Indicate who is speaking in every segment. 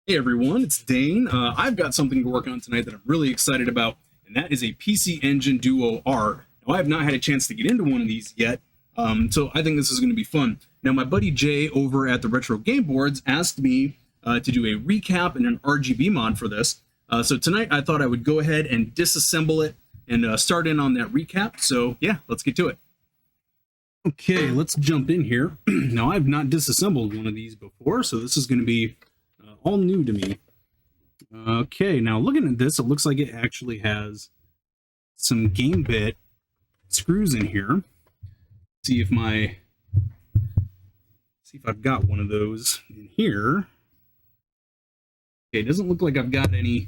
Speaker 1: Hey everyone, it's Dane. I've got something to work on tonight that I'm really excited about, and that is a PC Engine Duo R. Now, I have not had a chance to get into one of these yet, so I think this is going to be fun. Now, my buddy Jay over at the Retro Game Boards asked me to do a recap and an RGB mod for this. So tonight I thought I would go ahead and disassemble it and start in on that recap. So yeah, let's get to it. Okay, let's jump in here. Now, I've not disassembled one of these before, so this is going to be all new to me. Okay, now looking at this, it looks like it actually has some game bit screws in here. See if I've got one of those in here. Okay, it doesn't look like I've got any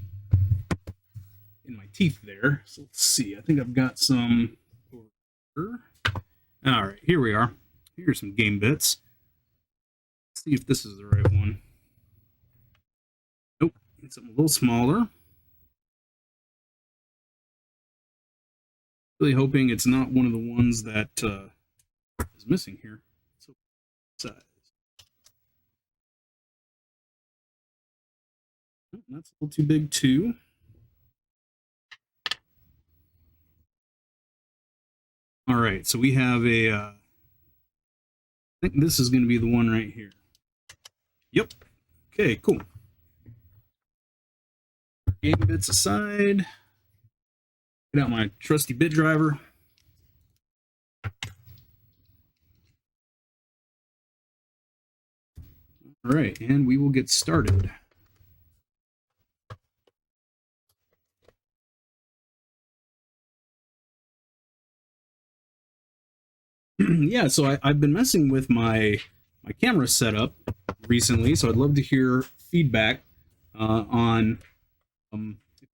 Speaker 1: in my teeth there. So let's see. I think I've got some over here. All right, here we are. Here's some game bits. Let's see if this is the right one. Nope, it's something a little smaller. Really hoping it's not one of the ones that is missing here. So size. Oh, that's a little too big too. All right, so we have a. I think this is going to be the one right here. Yep. Okay, cool. Game bits aside. Get out my trusty bit driver. All right, and we will get started. Yeah, so I've been messing with my camera setup recently, so I'd love to hear feedback on if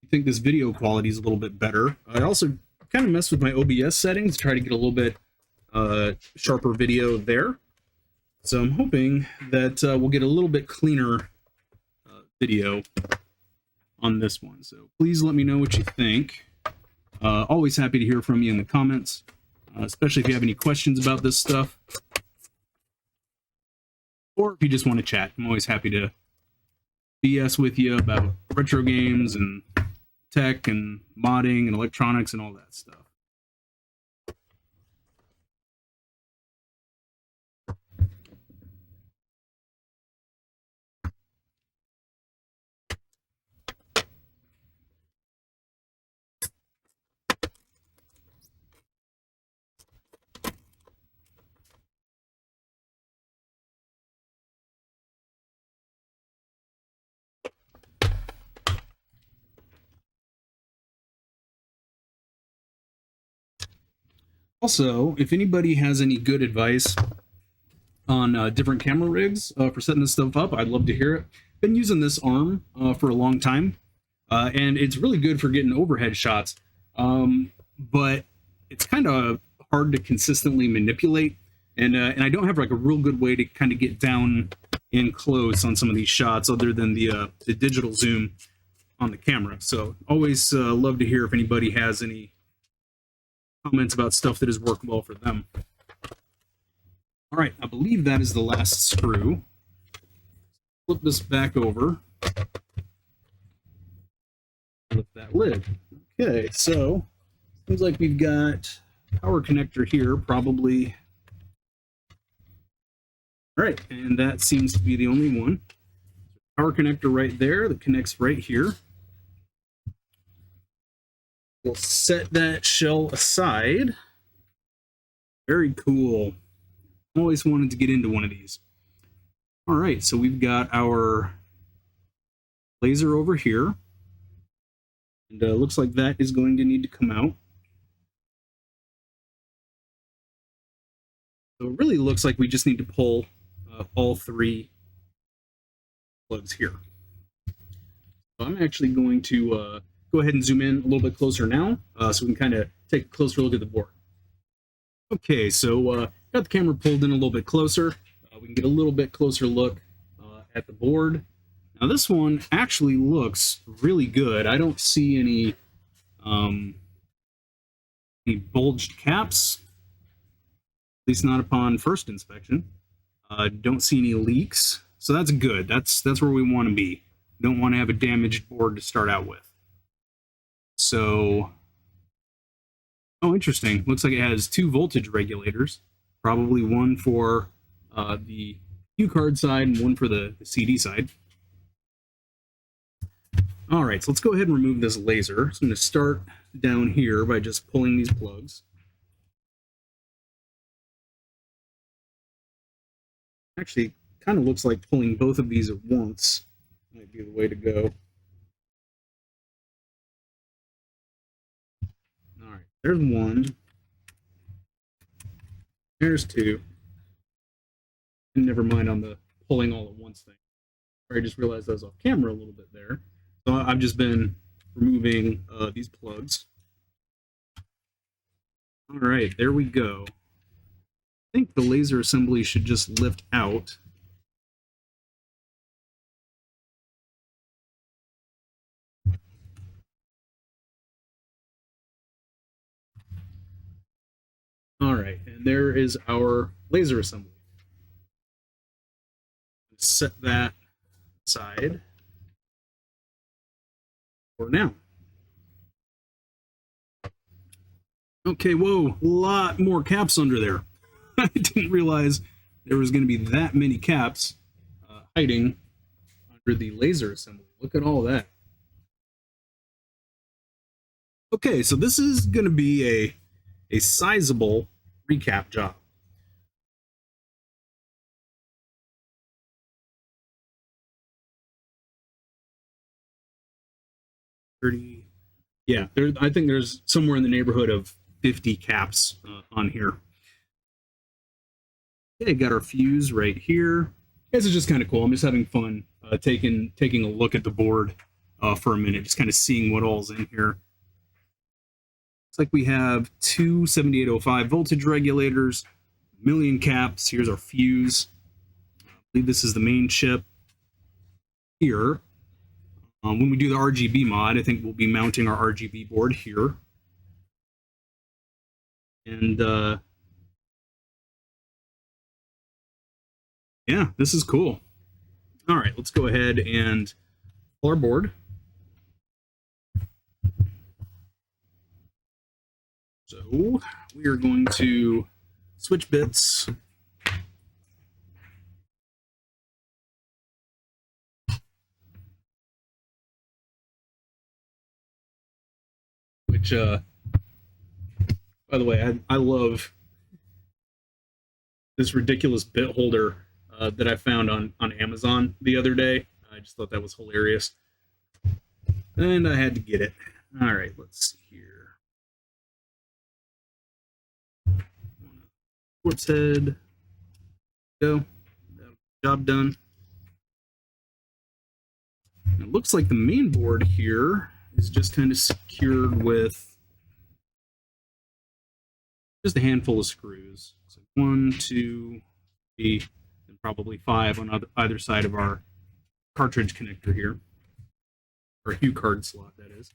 Speaker 1: you think this video quality is a little bit better. I also kind of messed with my OBS settings to try to get a little bit sharper video there. So I'm hoping that we'll get a little bit cleaner video on this one. So please let me know what you think. Always happy to hear from you in the comments. Especially if you have any questions about this stuff, or if you just want to chat. I'm always happy to BS with you about retro games and tech and modding and electronics and all that stuff. Also, if anybody has any good advice on different camera rigs for setting this stuff up, I'd love to hear it. Been using this arm for a long time, and it's really good for getting overhead shots, but it's kind of hard to consistently manipulate, and I don't have like a real good way to kind of get down in close on some of these shots other than the digital zoom on the camera. So always love to hear if anybody has any comments about stuff that has worked well for them. All right, I believe that is the last screw. Flip this back over. Lift that lid. Okay, so seems like we've got power connector here, probably. All right, and that seems to be the only one. Power connector right there that connects right here. We'll set that shell aside. Very cool. Always wanted to get into one of these. All right, so we've got our laser over here. And looks like that is going to need to come out. So it really looks like we just need to pull all three plugs here. So I'm actually going to go ahead and zoom in a little bit closer now so we can kind of take a closer look at the board. Okay, so got the camera pulled in a little bit closer. We can get a little bit closer look at the board. Now this one actually looks really good. I don't see any bulged caps, at least not upon first inspection. Don't see any leaks, so that's good. That's where we want to be. You don't want to have a damaged board to start out with. So, oh, interesting. Looks like it has 2 voltage regulators, probably one for the cue card side and one for the CD side. All right, so let's go ahead and remove this laser. So I'm going to start down here by just pulling these plugs. Actually, kind of looks like pulling both of these at once might be the way to go. All right, there's one. There's 2. And never mind on the pulling all at once thing. I just realized I was off camera a little bit there. So I've just been removing these plugs. All right, there we go. I think the laser assembly should just lift out. All right, and there is our laser assembly. Set that aside for now. Okay, whoa, a lot more caps under there. I didn't realize there was going to be that many caps hiding under the laser assembly. Look at all that. Okay, so this is going to be a sizable recap job. Yeah, I think there's somewhere in the neighborhood of 50 caps on here. Okay, got our fuse right here. This is just kind of cool. I'm just having fun taking a look at the board for a minute, just kind of seeing what all's in here. Looks like we have 2 7805 voltage regulators, a million caps. Here's our fuse. I believe this is the main chip here. When we do the RGB mod, I think we'll be mounting our RGB board here. And yeah, this is cool. All right, let's go ahead and pull our board. So we are going to switch bits. Which, by the way, I love this ridiculous bit holder that I found on Amazon the other day. I just thought that was hilarious. And I had to get it. All right, let's see here. Quartz head. Go. Job done. It looks like the main board here is just kind of secured with just a handful of screws. So 1, 2, 3, and probably 5 on either side of our cartridge connector here, or cue card slot, that is.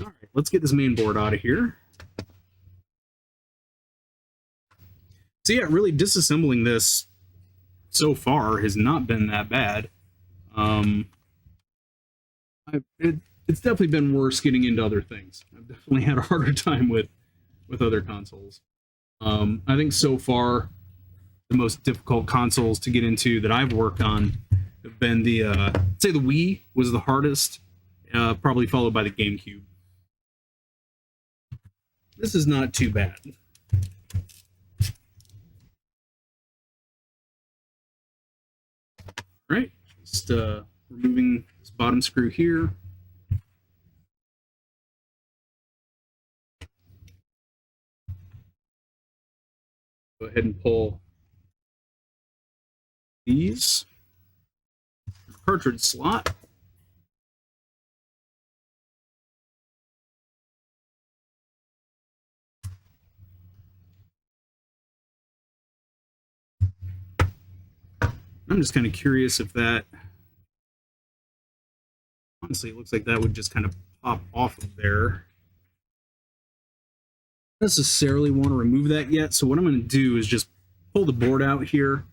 Speaker 1: All right, let's get this main board out of here. So yeah, really disassembling this so far has not been that bad. It's definitely been worse getting into other things. I've definitely had a harder time with other consoles. I think so far the most difficult consoles to get into that I've worked on have been say the Wii was the hardest, probably followed by the GameCube. This is not too bad. All right, just removing this bottom screw here. Go ahead and pull these cartridge slot. I'm just kind of curious if that, honestly, it looks like that would just kind of pop off of there. Don't necessarily want to remove that yet, so what I'm going to do is just pull the board out here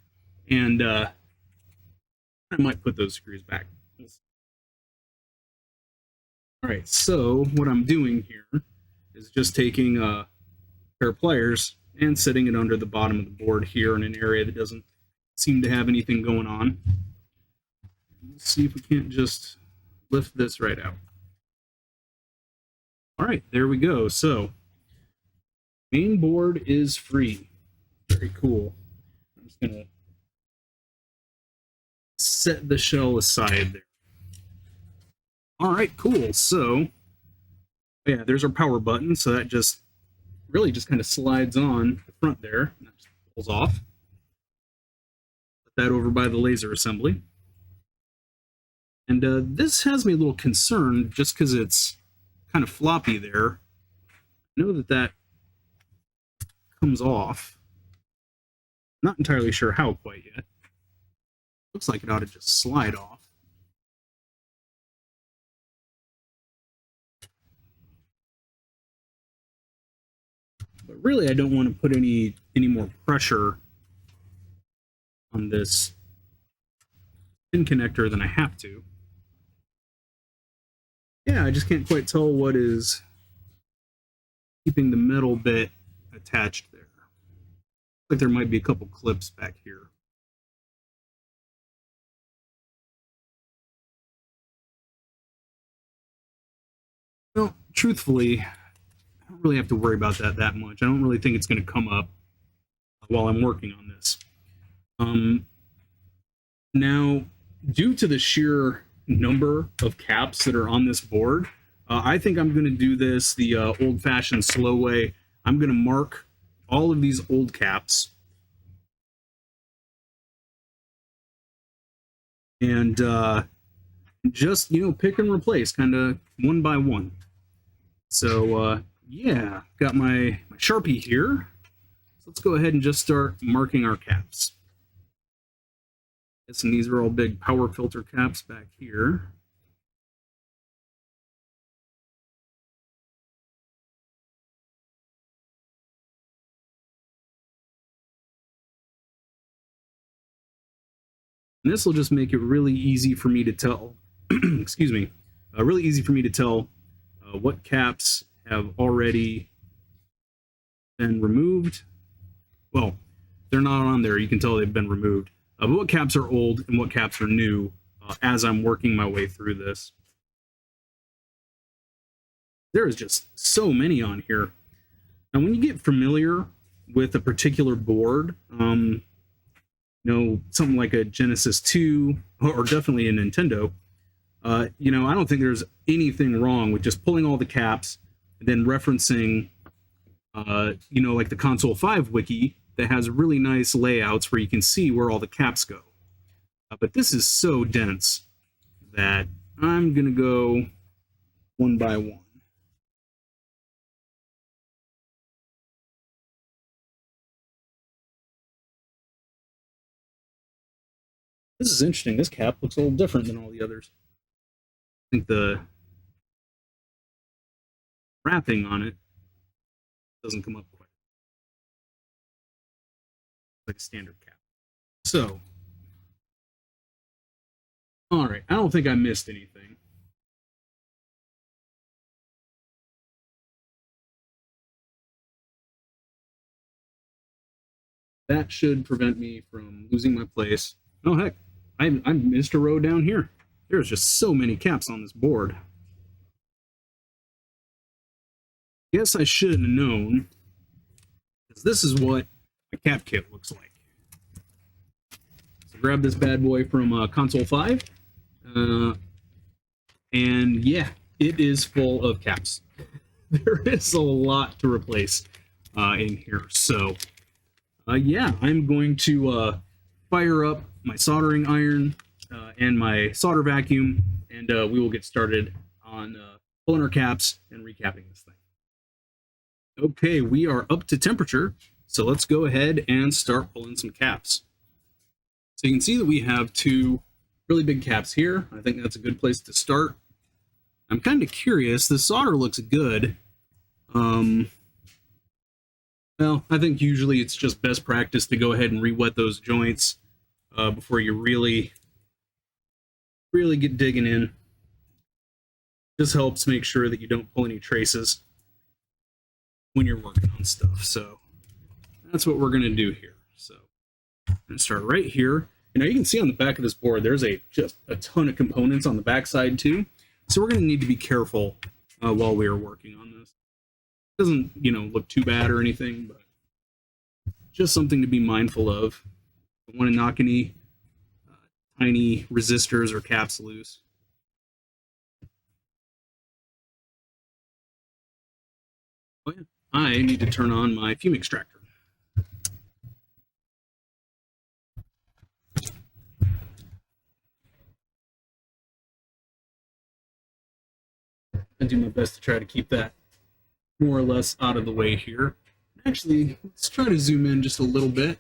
Speaker 1: and I might put those screws back. All right, so what I'm doing here is just taking a pair of pliers and setting it under the bottom of the board here in an area that doesn't seem to have anything going on. Let's see if we can't just lift this right out. All right, there we go. So main board is free. Very cool. I'm just gonna set the shell aside there. All right, cool. So yeah, there's our power button. So that just really just kind of slides on the front there. And that just pulls off. Put that over by the laser assembly. And this has me a little concerned just because it's kind of floppy there. I know that that comes off. Not entirely sure how quite yet. Looks like it ought to just slide off. But really, I don't want to put any more pressure on this pin connector than I have to. Yeah, I just can't quite tell what is keeping the metal bit attached there. Looks like there might be a couple clips back here. Well, truthfully, I don't really have to worry about that much. I don't really think it's going to come up while I'm working on this. Now, due to the sheer number of caps that are on this board, I think I'm going to do this the old-fashioned slow way. I'm going to mark all of these old caps and just, pick and replace kind of one by one. So yeah, got my Sharpie here. So let's go ahead and just start marking our caps. And these are all big power filter caps back here. And this will just make it really easy for me to tell, excuse me, really easy for me to tell what caps have already been removed. Well, they're not on there. You can tell they've been removed. But what caps are old and what caps are new as I'm working my way through this. There is just so many on here. And when you get familiar with a particular board, something like a Genesis 2 or definitely a Nintendo, I don't think there's anything wrong with just pulling all the caps and then referencing, like the Console 5 wiki that has really nice layouts where you can see where all the caps go. But this is so dense that I'm going to go one by one. This is interesting. This cap looks a little different than all the others. I think the wrapping on it doesn't come up quite like a standard cap. So, all right, I don't think I missed anything. That should prevent me from losing my place. Oh, heck, I missed a row down here. There's just so many caps on this board. Guess I should have known, because this is what a cap kit looks like. So grab this bad boy from Console 5, and yeah, it is full of caps. There is a lot to replace in here. So yeah, I'm going to fire up my soldering iron and my solder vacuum, and we will get started on pulling our caps and recapping this thing. Okay, we are up to temperature, so let's go ahead and start pulling some caps. So you can see that we have two really big caps here. I think that's a good place to start. I'm kind of curious. The solder looks good. Well, I think usually it's just best practice to go ahead and re-wet those joints before you really get digging in. Just helps make sure that you don't pull any traces when you're working on stuff. So that's what we're going to do here. So I'm going to start right here. And now you can see on the back of this board, there's just a ton of components on the back side too. So we're going to need to be careful while we are working on this. It doesn't, look too bad or anything, but just something to be mindful of. Don't want to knock any tiny resistors or caps loose. Oh yeah, I need to turn on my fume extractor. I do my best to try to keep that more or less out of the way here. Actually, let's try to zoom in just a little bit.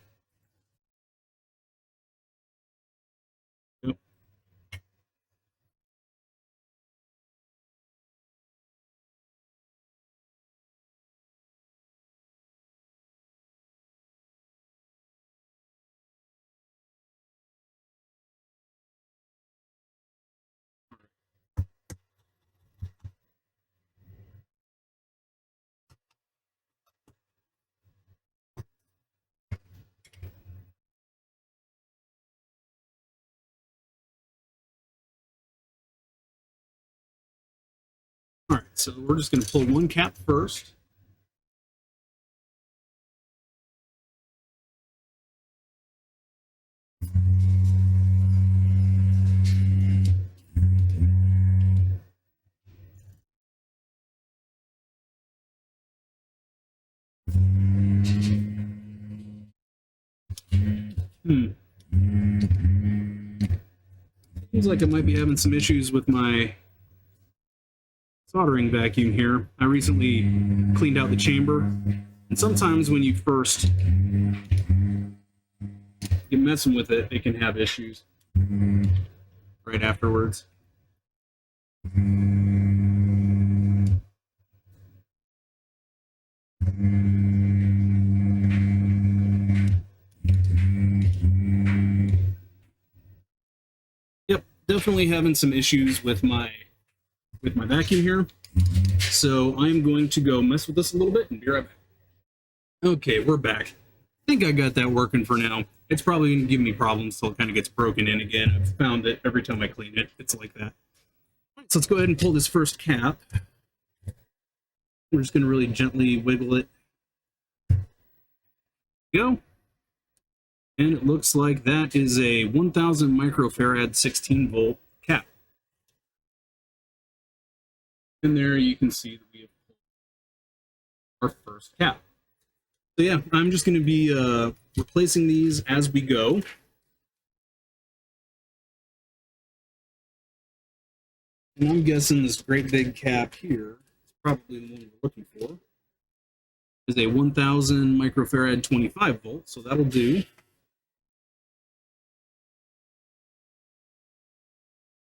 Speaker 1: Yep. All right, so we're just going to pull one cap first. Seems like I might be having some issues with my soldering vacuum here. I recently cleaned out the chamber, and sometimes when you first get messing with it, it can have issues right afterwards. Yep, definitely having some issues with my vacuum here. So I'm going to go mess with this a little bit and be right back. Okay, we're back. I think I got that working for now. It's probably going to give me problems till it kind of gets broken in again. I've found that every time I clean it, it's like that. So let's go ahead and pull this first cap. We're just going to really gently wiggle it. Go. And it looks like that is a 1000 microfarad 16 volt cap. And there you can see that we have our first cap. So yeah, I'm just going to be replacing these as we go. And I'm guessing this great big cap here is probably the one we're looking for. Is a 1000 microfarad 25 volt, so that'll do.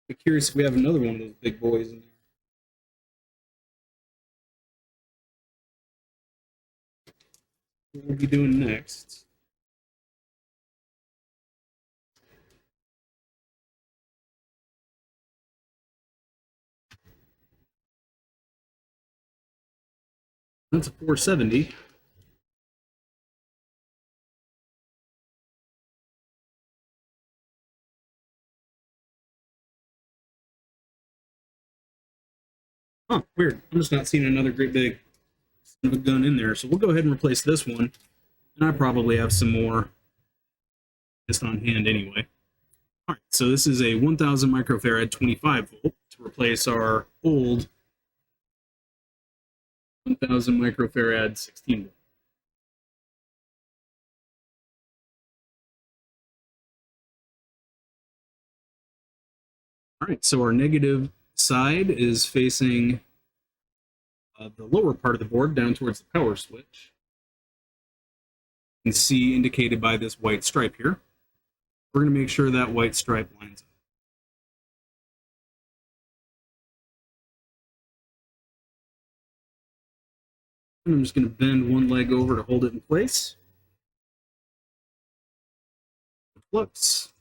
Speaker 1: I'm curious if we have another one of those big boys in there. What we'll be doing next. That's a 470. Huh, weird. I'm just not seeing another great big son of a gun in there. So we'll go ahead and replace this one. And I probably have some more just on hand anyway. All right, so this is a 1000 microfarad 25 volt to replace our old 1000 microfarad 16 volt. All right, so our negative side is facing the lower part of the board down towards the power switch. You can see indicated by this white stripe here. We're going to make sure that white stripe lines up. And I'm just going to bend one leg over to hold it in place. Flux.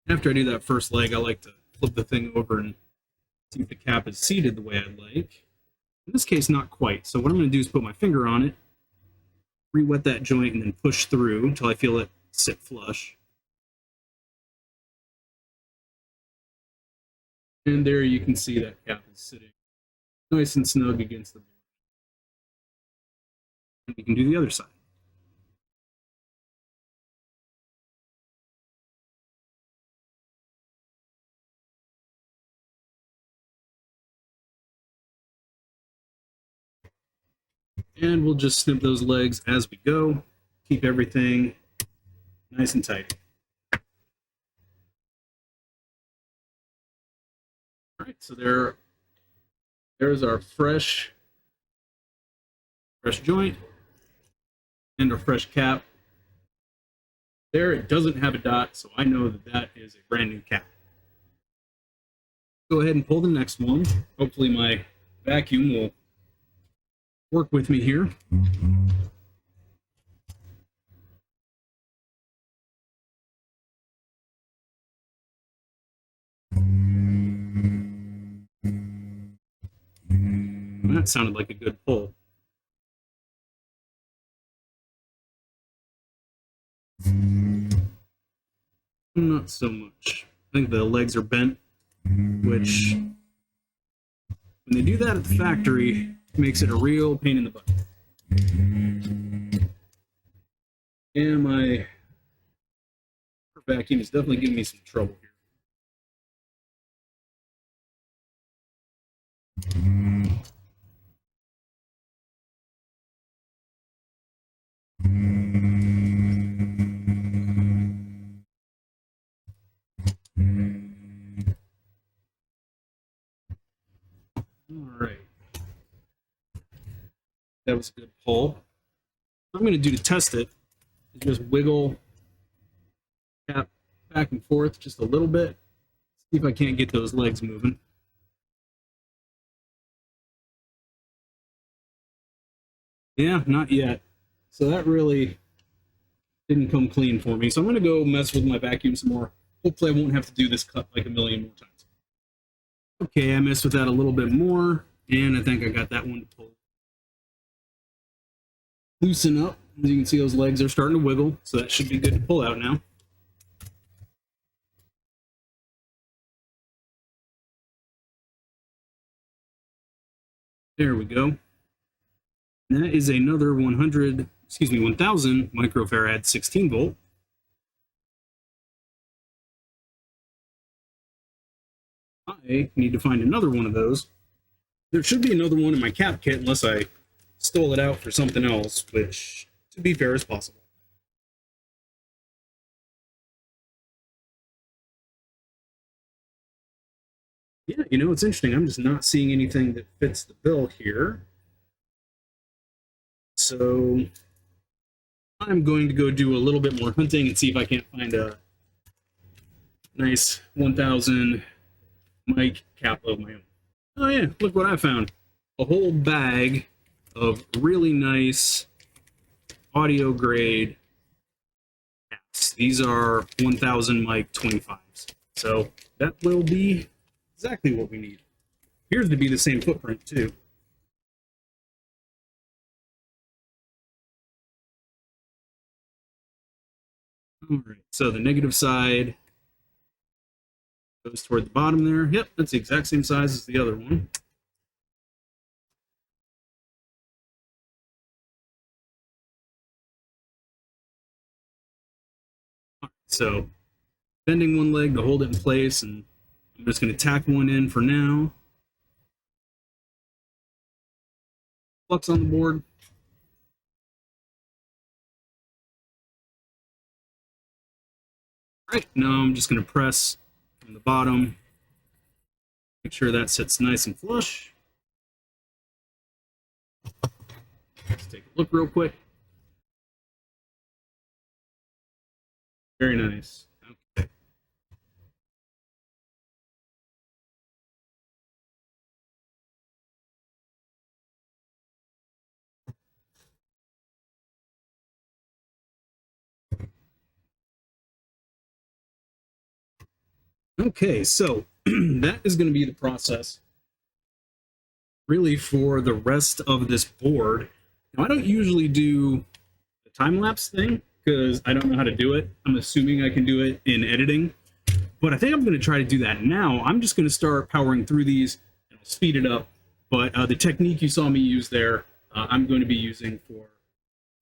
Speaker 1: After I do that first leg, I like to flip the thing over and see if the cap is seated the way I like. In this case, not quite. So what I'm going to do is put my finger on it, re-wet that joint, and then push through until I feel it sit flush. And there you can see that cap is sitting nice and snug against the board. And we can do the other side. And we'll just snip those legs as we go. Keep everything nice and tight. All right, so there's our fresh joint and our fresh cap. There, it doesn't have a dot, so I know that that is a brand new cap. Go ahead and pull the next one. Hopefully my vacuum will work with me here. That sounded like a good pull. Not so much. I think the legs are bent, which, when they do that at the factory, makes it a real pain in the butt. And my vacuum is definitely giving me some trouble here. All right. That was a good pull. What I'm going to do to test it is just wiggle cap back and forth just a little bit. See if I can't get those legs moving. Yeah, not yet. So that really didn't come clean for me. So I'm going to go mess with my vacuum some more. Hopefully I won't have to do this cut like a million more times. Okay, I messed with that a little bit more, and I think I got that one to pull. Loosen up. As you can see, those legs are starting to wiggle, so that should be good to pull out now. There we go. And that is another 1000 microfarad 16 volt. I need to find another one of those. There should be another one in my cap kit unless I stole it out for something else, which, to be fair, is possible. Yeah, you know, it's interesting. I'm just not seeing anything that fits the bill here. So I'm going to go do a little bit more hunting and see if I can't find a nice 1000 mic cap of my own. Oh yeah, look what I found. A whole bag of really nice audio grade caps. These are 1000 mic 25s. So that will be exactly what we need. Appears to be the same footprint too. All right, so the negative side goes toward the bottom there. Yep, that's the exact same size as the other one. All right, so bending one leg to hold it in place, and I'm just going to tack one in for now. Flux on the board. All right, now I'm just going to press from the bottom. Make sure that sits nice and flush. Let's take a look real quick. Very nice. Okay. Okay, so that is going to be the process really for the rest of this board. Now, I don't usually do the time lapse thing because I don't know how to do it. I'm assuming I can do it in editing, but I think I'm going to try to do that now. I'm just going to start powering through these and I'll speed it up. But the technique you saw me use there, I'm going to be using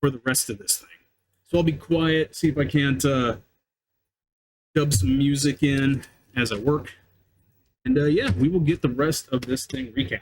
Speaker 1: for the rest of this thing. So I'll be quiet, see if I can't dub some music in as I work. And yeah, we will get the rest of this thing recapped.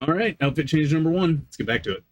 Speaker 1: All right, outfit change number 1. Let's get back to it.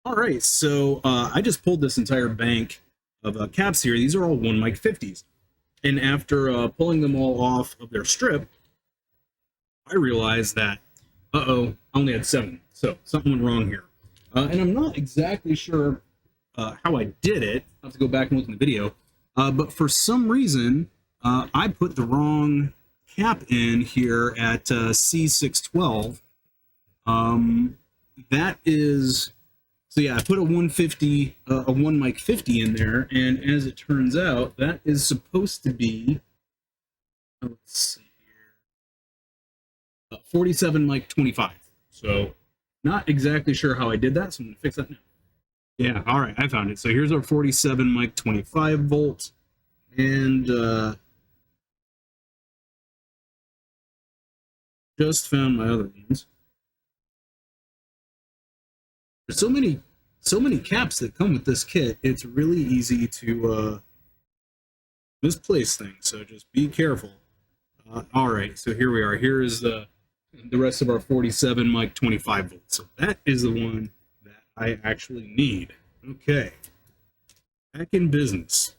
Speaker 1: All right, so I just pulled this entire bank of caps here. These are all 1 mic 50s. And after pulling them all off of their strip, I realized that, I only had 7. So something went wrong here. And I'm not exactly sure how I did it. I'll have to go back and look in the video. But for some reason, I put the wrong cap in here at C612. That is... So yeah, I put a 150, a 1 mic 50 in there, and as it turns out, that is supposed to be, let's see here, 47 mic 25. So not exactly sure how I did that, so I'm gonna fix that now. Yeah, all right, I found it. So here's our 47 mic 25 volt, and just found my other ones. There's so many caps that come with this kit. It's really easy to misplace things. So just be careful. All right, so here we are. Here is the rest of our 47 mic 25 volts. So that is the one that I actually need. Okay, back in business.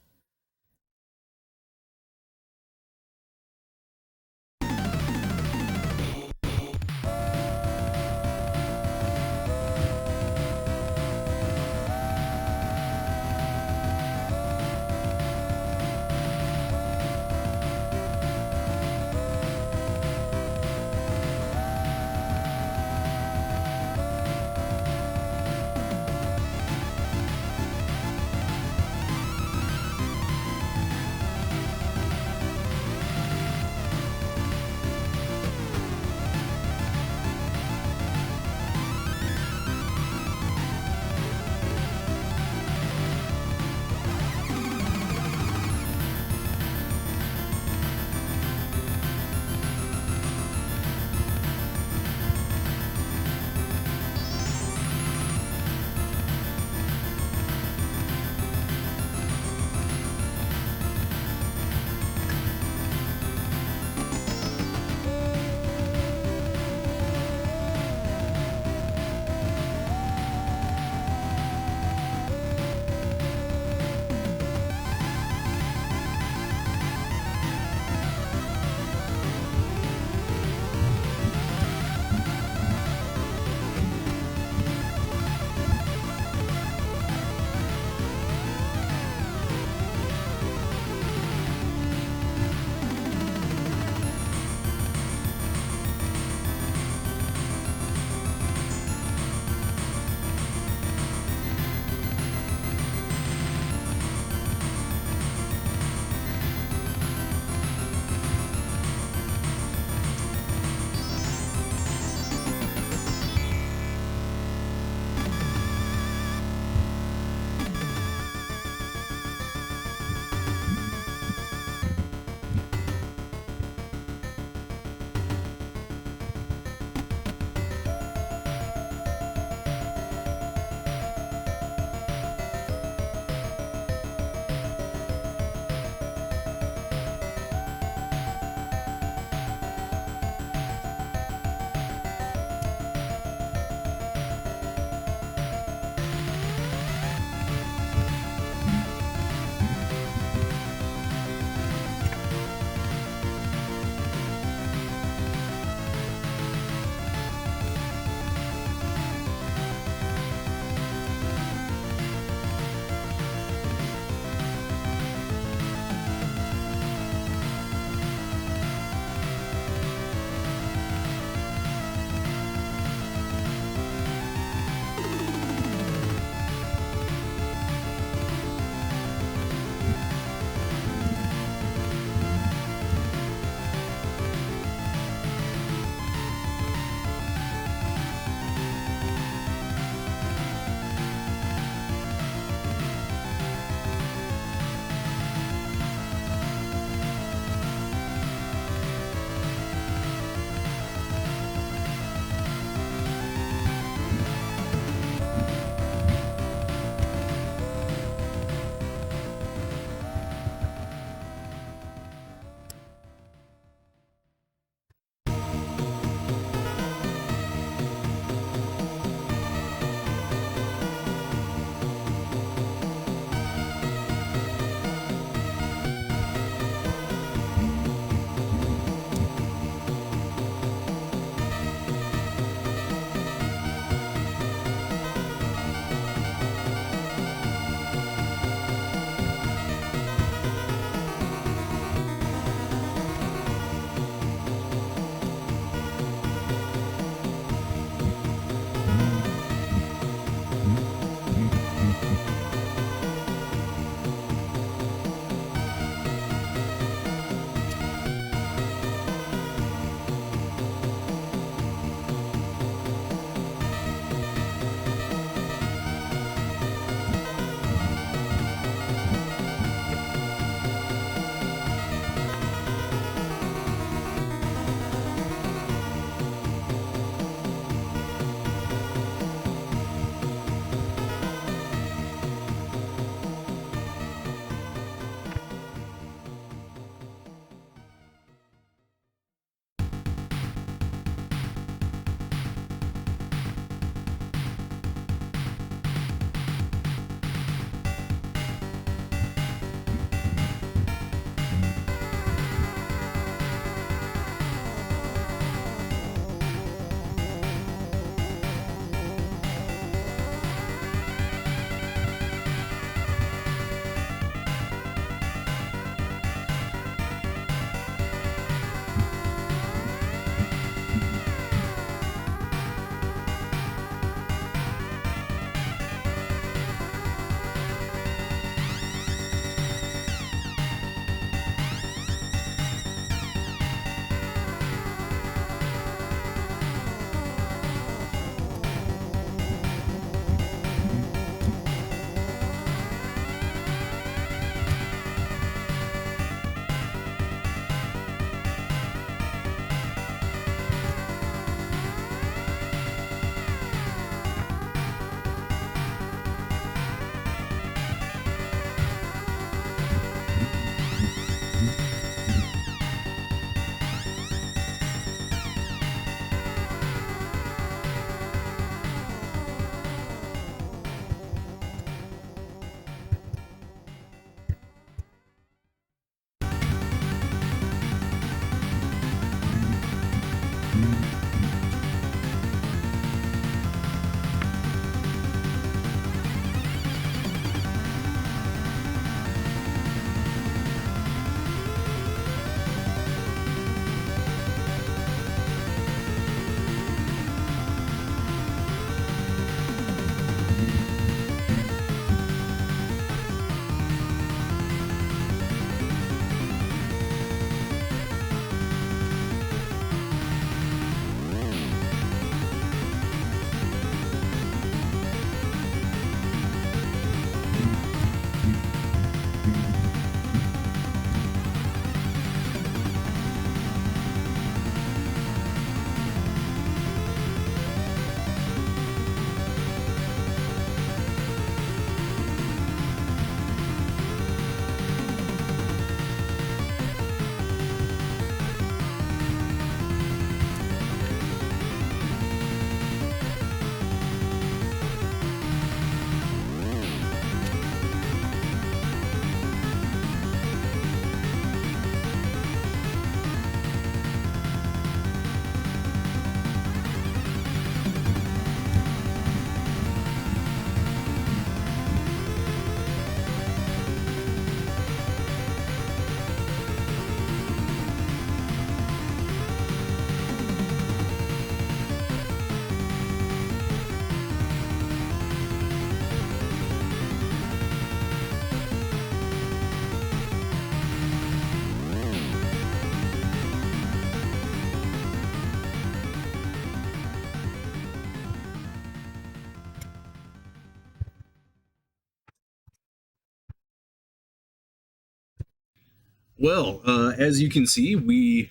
Speaker 1: Well, as you can see, we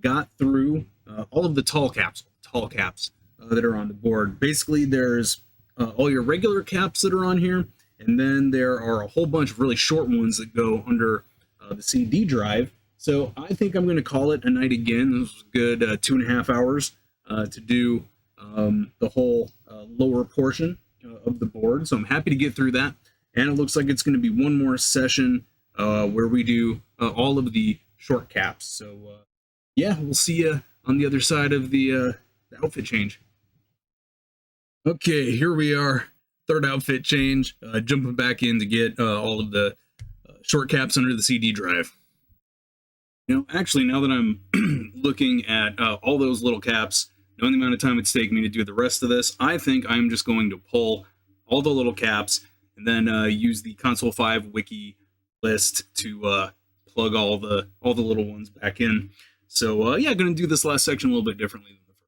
Speaker 1: got through all of the tall caps that are on the board. Basically, there's all your regular caps that are on here, and then there are a whole bunch of really short ones that go under the CD drive. So I think I'm going to call it a night again. This was a good 2.5 hours to do the whole lower portion of the board. So I'm happy to get through that. And it looks like it's going to be one more session where we do all of the short caps. So yeah, we'll see you on the other side of the outfit change. Okay, here we are, third outfit change, jumping back in to get all of the short caps under the CD drive. Actually, now that I'm looking at all those little caps, knowing the amount of time it's taking me to do the rest of this, I think I'm just going to pull all the little caps and then use the Console 5 wiki list to plug all the little ones back in. So yeah, going to do this last section a little bit differently than the first.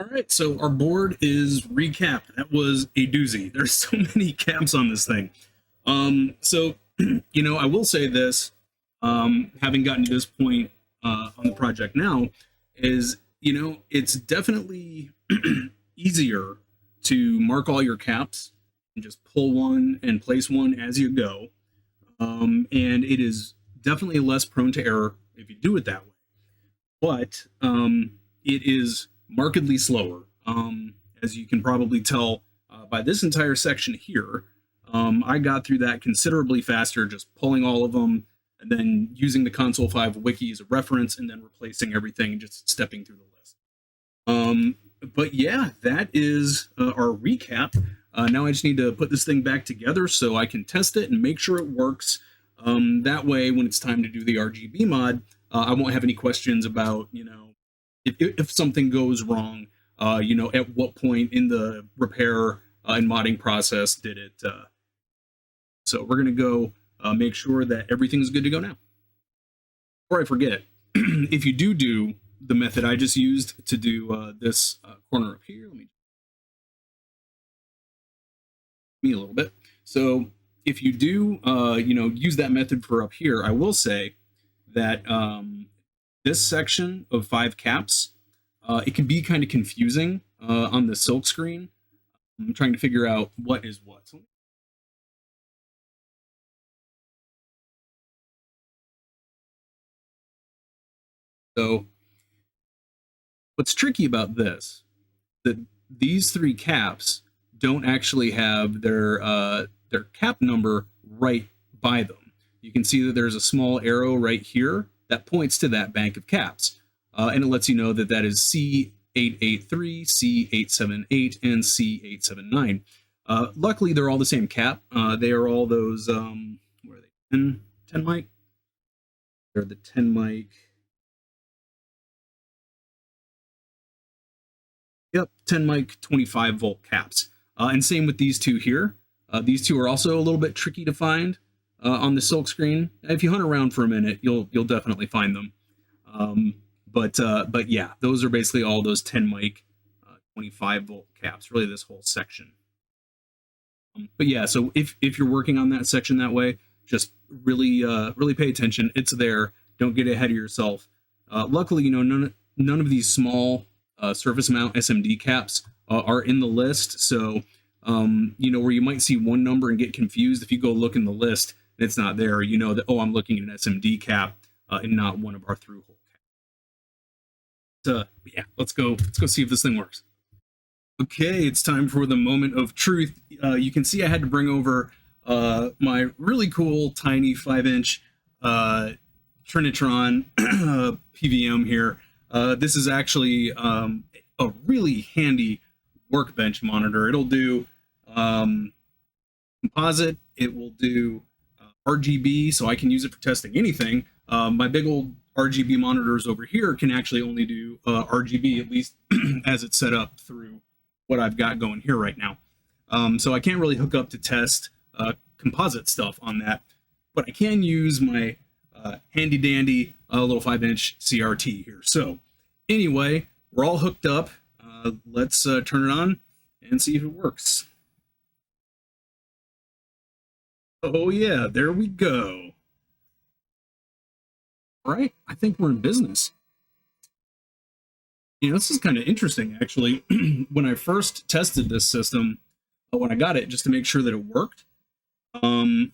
Speaker 1: All right, so our board is recapped. That was a doozy. There's so many caps on this thing. So I will say this, having gotten to this point on the project now, is it's definitely easier to mark all your caps and just pull one and place one as you go. And it is definitely less prone to error if you do it that way. But it is markedly slower, as you can probably tell by this entire section here. I got through that considerably faster, just pulling all of them and then using the Console 5 wiki as a reference and then replacing everything and just stepping through the list. But yeah, that is our recap. Now I just need to put this thing back together so I can test it and make sure it works. That way, when it's time to do the RGB mod, I won't have any questions about, if something goes wrong, at what point in the repair and modding process did it. So we're going to go make sure that everything's good to go now. Before I forget, if you do the method I just used to do this corner up here, let me a little bit. So if you do, use that method for up here, I will say that this section of 5 caps, it can be kind of confusing on the silk screen. I'm trying to figure out what is what. So what's tricky about this, that these 3 caps don't actually have their cap number right by them. You can see that there's a small arrow right here that points to that bank of caps, and it lets you know that that is C883, C878, and C879. Luckily, they're all the same cap. They are all those, where are they? 10 mic? They're the 10 mic. Yep, 10 mic, 25 volt caps. And same with these two here. These two are also a little bit tricky to find on the silk screen. If you hunt around for a minute, you'll definitely find them. But yeah, those are basically all those 10 mic, 25 volt caps. Really, this whole section. But yeah, so if you're working on that section that way, just really pay attention. It's there. Don't get ahead of yourself. Luckily, none of these small surface mount SMD caps are in the list. So, where you might see one number and get confused, if you go look in the list and it's not there, you know that, oh, I'm looking at an SMD cap and not one of our through hole caps. Yeah, let's go see if this thing works. Okay, it's time for the moment of truth. You can see I had to bring over my really cool tiny 5-inch Trinitron PVM here. This is actually a really handy workbench monitor. It'll do composite. It will do RGB, so I can use it for testing anything. My big old RGB monitors over here can actually only do RGB, at least as it's set up through what I've got going here right now. So I can't really hook up to test composite stuff on that, but I can use my handy dandy little 5-inch CRT here. So anyway, we're all hooked up. Let's turn it on and see if it works. Oh yeah, there we go. All right, I think we're in business. This is kind of interesting, actually. When I first tested this system, when I got it, just to make sure that it worked, I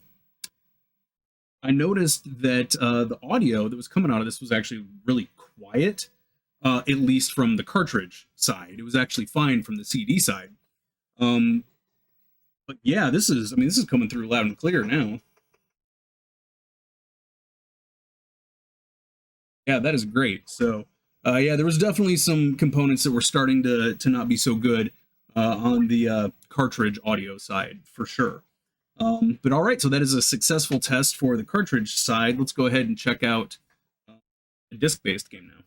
Speaker 1: noticed that the audio that was coming out of this was actually really quiet, at least from the cartridge side. It was actually fine from the CD side. But yeah, this is coming through loud and clear now. Yeah, that is great. So, yeah, there was definitely some components that were starting to not be so good on the cartridge audio side, for sure. But all right, so that is a successful test for the cartridge side. Let's go ahead and check out a disc-based game now.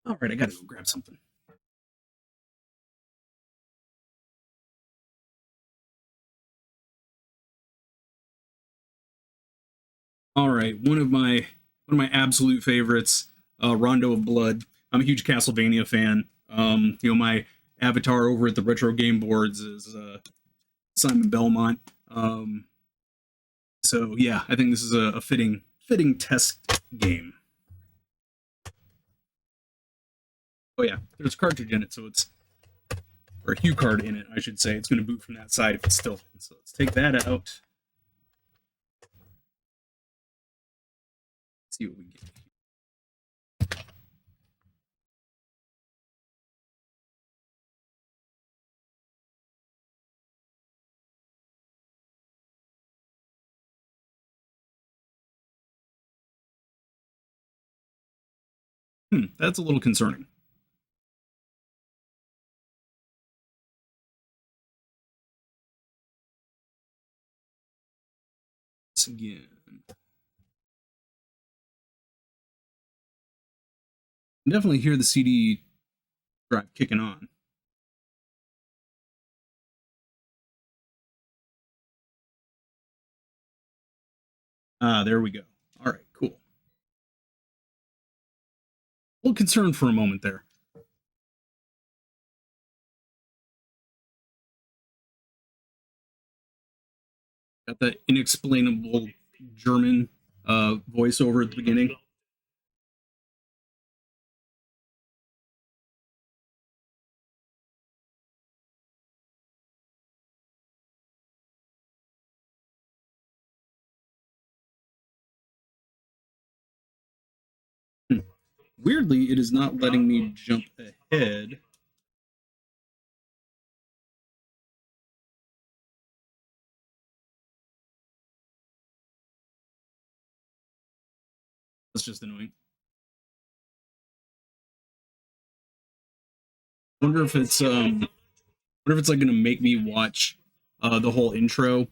Speaker 1: All right, I gotta go grab something. All right, one of my absolute favorites, Rondo of Blood. I'm a huge Castlevania fan. My avatar over at the retro game boards is Simon Belmont. So yeah, I think this is a fitting test game. Oh yeah, there's a cartridge in it, so it's or a Hue card in it, I should say. It's going to boot from that side if it's still in. So let's take that out. See what we get. That's a little concerning. Let's again. Definitely hear the CD drive kicking on. Ah, there we go. All right, cool. A little concerned for a moment there. Got that inexplainable German voiceover at the beginning. Weirdly, it is not letting me jump ahead. That's just annoying. Wonder if it's wonder if it's like gonna make me watch the whole intro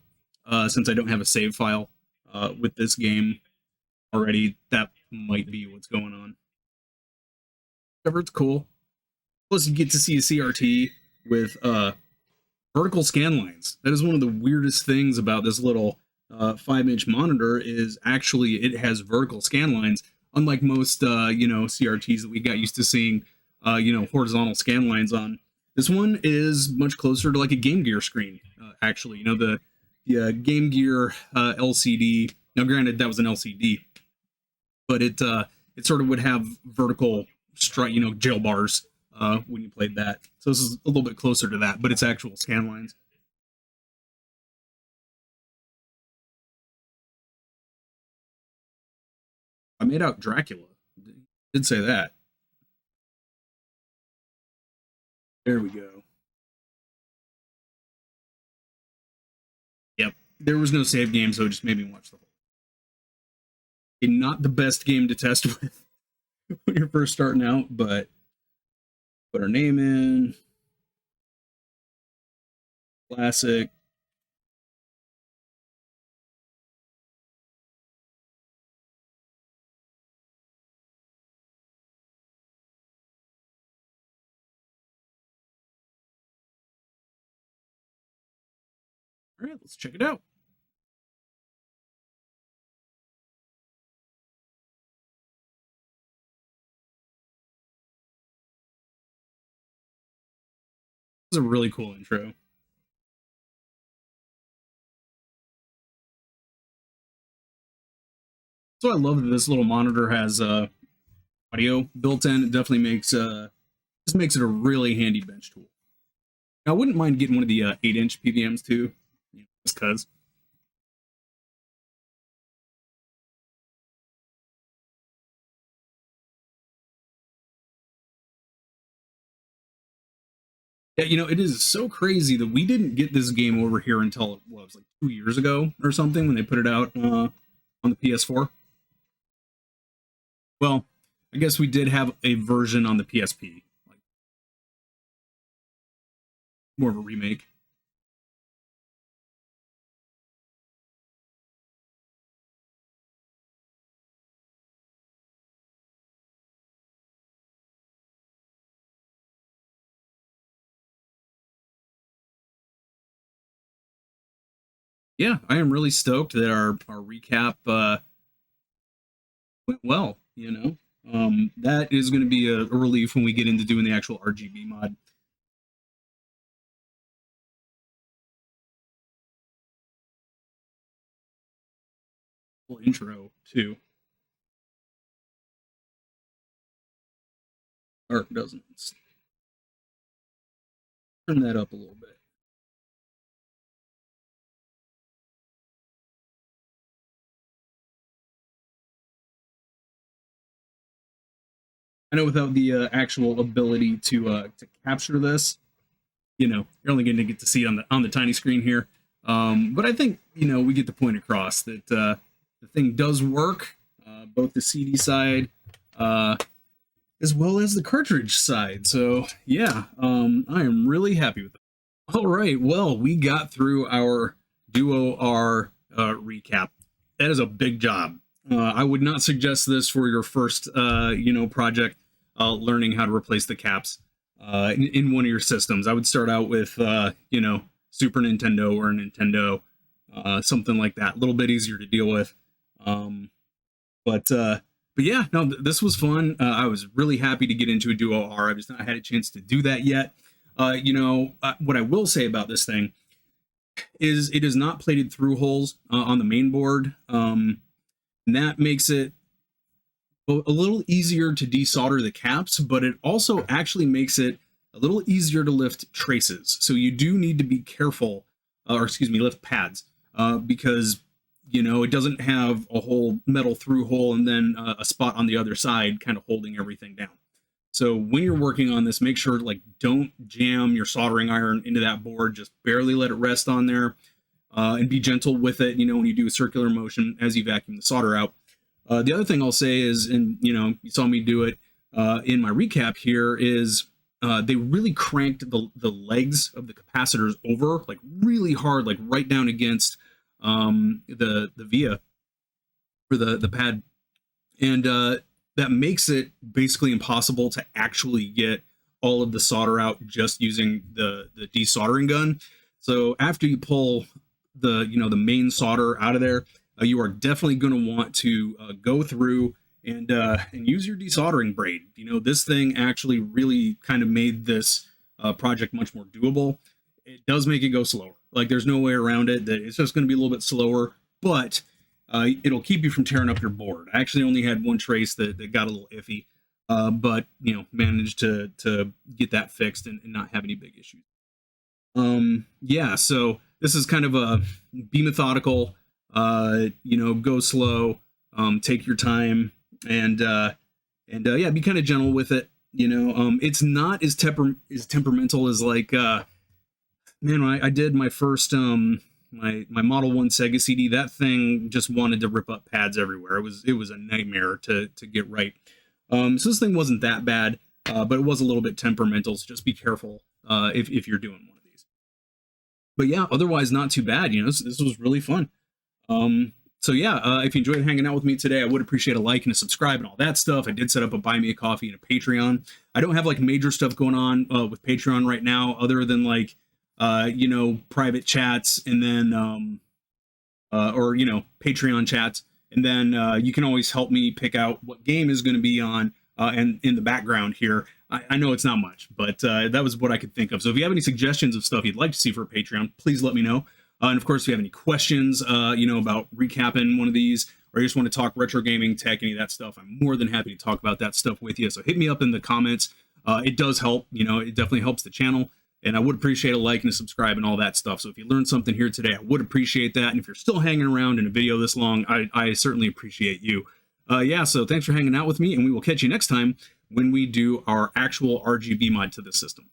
Speaker 1: since I don't have a save file with this game already. That might be what's going on. However, it's cool. Plus, you get to see a CRT with vertical scan lines. That is one of the weirdest things about this little 5-inch monitor is actually it has vertical scan lines, unlike most CRTs that we got used to seeing horizontal scan lines on. This one is much closer to like a Game Gear screen. Actually, the Game Gear LCD. Now, granted, that was an LCD, but it sort of would have vertical jail bars when you played that. So this is a little bit closer to that, but it's actual scan lines. I made out Dracula. Did say that. There we go. Yep. There was no save game, so it just made me watch the whole. Not the best game to test with when you're first starting out, but put our name in. Classic. All right, let's check it out. This is a really cool intro. So I love that this little monitor has audio built in. It definitely makes just makes it a really handy bench tool. Now, I wouldn't mind getting one of the 8-inch PVMs too, just because. Yeah, it is so crazy that we didn't get this game over here until it was like 2 years ago or something when they put it out on the PS4. Well, I guess we did have a version on the PSP, like more of a remake. Yeah, I am really stoked that our recap went well. That is going to be a relief when we get into doing the actual RGB mod. Intro too. Or it doesn't. Let's turn that up a little bit. I know without the actual ability to capture this, you're only going to get to see it on the tiny screen here. But I think we get the point across that the thing does work, both the CD side as well as the cartridge side. So yeah, I am really happy with that. All right, well, we got through our Duo R recap. That is a big job. I would not suggest this for your first project, learning how to replace the caps in one of your systems. I would start out with Super Nintendo or Nintendo, something like that, a little bit easier to deal with. But yeah, no, this was fun. I was really happy to get into a Duo R. I've just not had a chance to do that yet. What I will say about this thing is it is not plated through holes on the main board. And that makes it a little easier to desolder the caps, but it also actually makes it a little easier to lift traces. So you do need to be careful, lift pads, because it doesn't have a whole metal through hole and then a spot on the other side kind of holding everything down. So when you're working on this, make sure don't jam your soldering iron into that board. Just barely let it rest on there, and be gentle with it. When you do a circular motion as you vacuum the solder out. The other thing I'll say is, and you saw me do it in my recap here, is they really cranked the legs of the capacitors over really hard, right down against the via for the pad, and that makes it basically impossible to actually get all of the solder out just using the desoldering gun. So after you pull the main solder out of there, you are definitely going to want to go through and use your desoldering braid. This thing actually really kind of made this project much more doable. It does make it go slower. There's no way around it. That it's just going to be a little bit slower, but it'll keep you from tearing up your board. I actually only had one trace that got a little iffy, but managed to get that fixed and not have any big issues. Yeah, so this is kind of a be methodical, go slow, take your time, and yeah, be kind of gentle with it. It's not as temperamental as man, when I did my first my Model 1 Sega CD, that thing just wanted to rip up pads everywhere. It was a nightmare to get right. So this thing wasn't that bad, but it was a little bit temperamental, so just be careful if you're doing one of these. But yeah, otherwise not too bad. This was really fun. So yeah, if you enjoyed hanging out with me today, I would appreciate a like and a subscribe and all that stuff. I did set up a Buy Me a Coffee and a Patreon. I don't have major stuff going on with Patreon right now, other than private chats, and then or Patreon chats, and then you can always help me pick out what game is going to be on and in the background here. I know it's not much, but that was what I could think of. So if you have any suggestions of stuff you'd like to see for a Patreon, please let me know. And of course, if you have any questions about recapping one of these, or you just want to talk retro gaming, tech, any of that stuff, I'm more than happy to talk about that stuff with you. So hit me up in the comments. It does help. It definitely helps the channel. And I would appreciate a like and a subscribe and all that stuff. So if you learned something here today, I would appreciate that. And if you're still hanging around in a video this long, I certainly appreciate you. Yeah, so thanks for hanging out with me, and we will catch you next time when we do our actual RGB mod to this system.